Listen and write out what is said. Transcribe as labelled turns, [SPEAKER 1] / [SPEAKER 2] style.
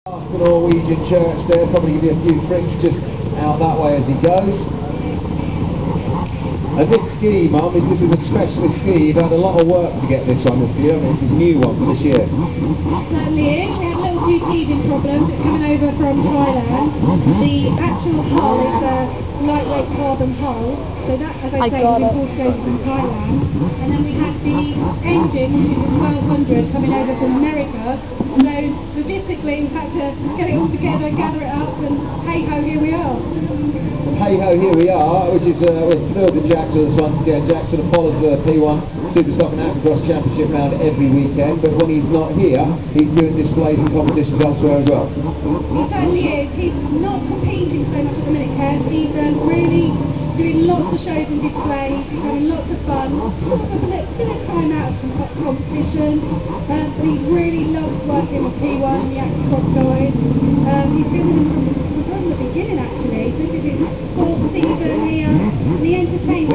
[SPEAKER 1] Past the Norwegian church there, probably give you a few tricks just out that way as he goes. And this ski, Mum, this is a specialist ski. You've had a lot of work to get this on this year. I mean, it's a new one for this year.
[SPEAKER 2] Certainly is. We had a little few teething problems. It's coming over from Thailand. The actual hull is a lightweight carbon hull. So that, as I say, was imported over from Thailand. And then we had the engine, which is a 1200, coming over from America. So logistically, we had to get it all together, gather it up, and hey ho, here we are.
[SPEAKER 1] Hey ho, here we are, which is we're thrilled that Jackson once again. Jackson follows the P1 Superstock and Autocross Championship round every weekend, but when he's not here, he's doing displays and competitions elsewhere as well.
[SPEAKER 2] He certainly is. He's not competing so much at the minute, Kev. He's really doing lots of shows and displays. He's having lots of fun. Sort of a little bit of time out of competition, but he really loves working with P1 and the Autocross guys. He's been with them from the beginning, actually. This is his fourth season here, and he entertains